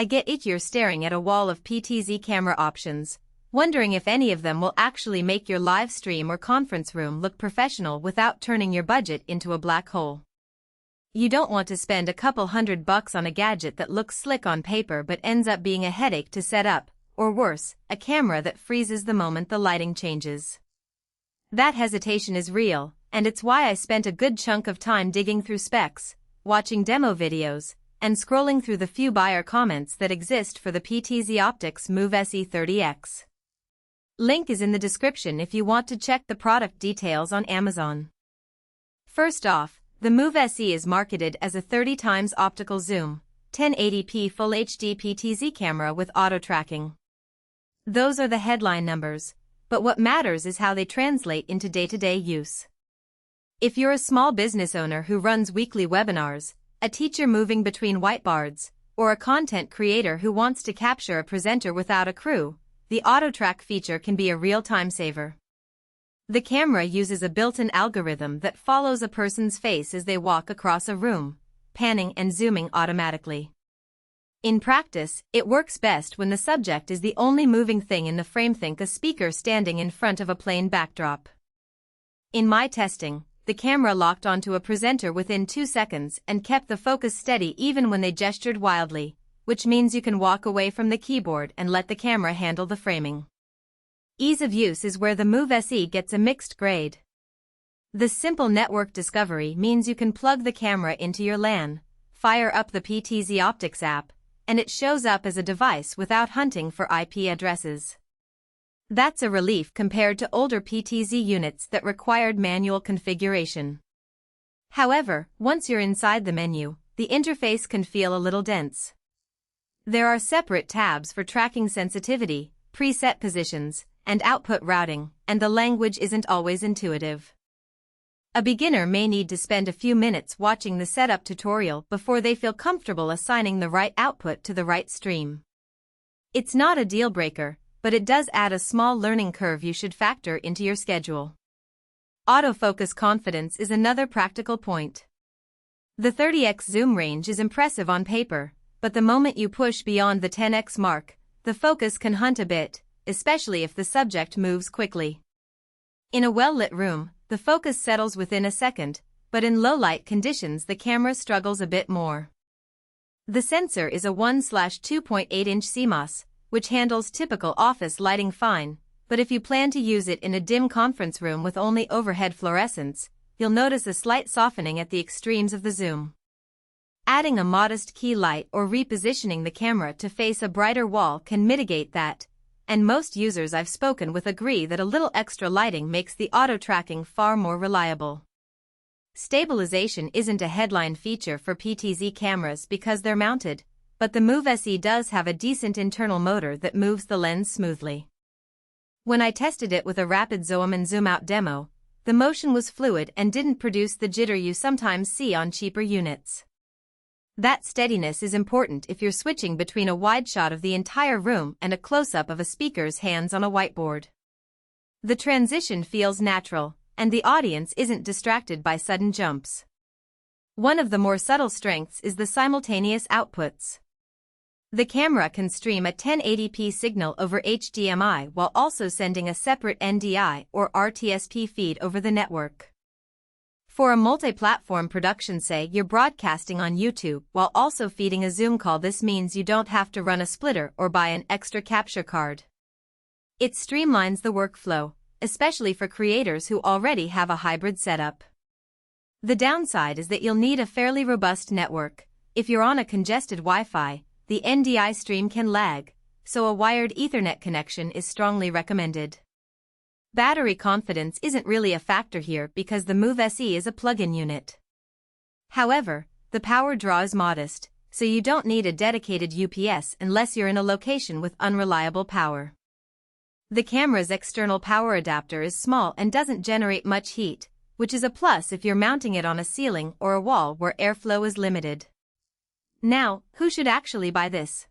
I get it, you're staring at a wall of PTZ camera options, wondering if any of them will actually make your live stream or conference room look professional without turning your budget into a black hole. You don't want to spend a couple $100 on a gadget that looks slick on paper but ends up being a headache to set up, or worse, a camera that freezes the moment the lighting changes. That hesitation is real, and it's why I spent a good chunk of time digging through specs, watching demo videos, and scrolling through the few buyer comments that exist for the PTZOptics Move SE30X. Link is in the description if you want to check the product details on Amazon. First off, the Move SE is marketed as a 30x optical zoom, 1080p Full HD PTZ camera with auto tracking. Those are the headline numbers, but what matters is how they translate into day-to-day use. If you're a small business owner who runs weekly webinars, a teacher moving between whiteboards, or a content creator who wants to capture a presenter without a crew, the auto track feature can be a real time saver. The camera uses a built-in algorithm that follows a person's face as they walk across a room, panning and zooming automatically. In practice, it works best when the subject is the only moving thing in the frame. Think a speaker standing in front of a plain backdrop. In my testing, the camera locked onto a presenter within 2 seconds and kept the focus steady even when they gestured wildly, which means you can walk away from the keyboard and let the camera handle the framing. Ease of use is where the Move SE gets a mixed grade. The simple network discovery means you can plug the camera into your LAN, fire up the PTZOptics app, and it shows up as a device without hunting for IP addresses. That's a relief compared to older PTZ units that required manual configuration. However, once you're inside the menu, the interface can feel a little dense. There are separate tabs for tracking sensitivity, preset positions, and output routing, and the language isn't always intuitive. A beginner may need to spend a few minutes watching the setup tutorial before they feel comfortable assigning the right output to the right stream. It's not a deal breaker, but it does add a small learning curve you should factor into your schedule. Autofocus confidence is another practical point. The 30x zoom range is impressive on paper, but the moment you push beyond the 10x mark, the focus can hunt a bit, especially if the subject moves quickly. In a well-lit room, the focus settles within a second, but in low-light conditions the camera struggles a bit more. The sensor is a 1/2.8-inch CMOS, which handles typical office lighting fine, but if you plan to use it in a dim conference room with only overhead fluorescence, you'll notice a slight softening at the extremes of the zoom. Adding a modest key light or repositioning the camera to face a brighter wall can mitigate that, and most users I've spoken with agree that a little extra lighting makes the auto tracking far more reliable. Stabilization isn't a headline feature for PTZ cameras because they're mounted, but the Move SE does have a decent internal motor that moves the lens smoothly. When I tested it with a rapid zoom and zoom out demo, the motion was fluid and didn't produce the jitter you sometimes see on cheaper units. That steadiness is important if you're switching between a wide shot of the entire room and a close-up of a speaker's hands on a whiteboard. The transition feels natural, and the audience isn't distracted by sudden jumps. One of the more subtle strengths is the simultaneous outputs. The camera can stream a 1080p signal over HDMI while also sending a separate NDI or RTSP feed over the network. For a multi-platform production, say you're broadcasting on YouTube while also feeding a Zoom call, this means you don't have to run a splitter or buy an extra capture card. It streamlines the workflow, especially for creators who already have a hybrid setup. The downside is that you'll need a fairly robust network. If you're on a congested Wi-Fi, the NDI stream can lag, so a wired Ethernet connection is strongly recommended. Battery confidence isn't really a factor here because the Move SE is a plug-in unit. However, the power draw is modest, so you don't need a dedicated UPS unless you're in a location with unreliable power. The camera's external power adapter is small and doesn't generate much heat, which is a plus if you're mounting it on a ceiling or a wall where airflow is limited. Now, who should actually buy this?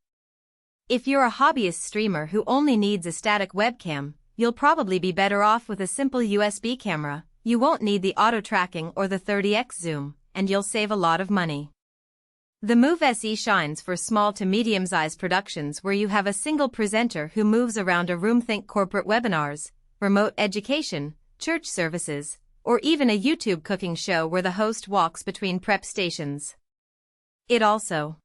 If you're a hobbyist streamer who only needs a static webcam, you'll probably be better off with a simple USB camera. You won't need the auto tracking or the 30x zoom, and you'll save a lot of money. The Move SE shines for small to medium-sized productions where you have a single presenter who moves around a room. Think corporate webinars, remote education, church services, or even a YouTube cooking show where the host walks between prep stations. It also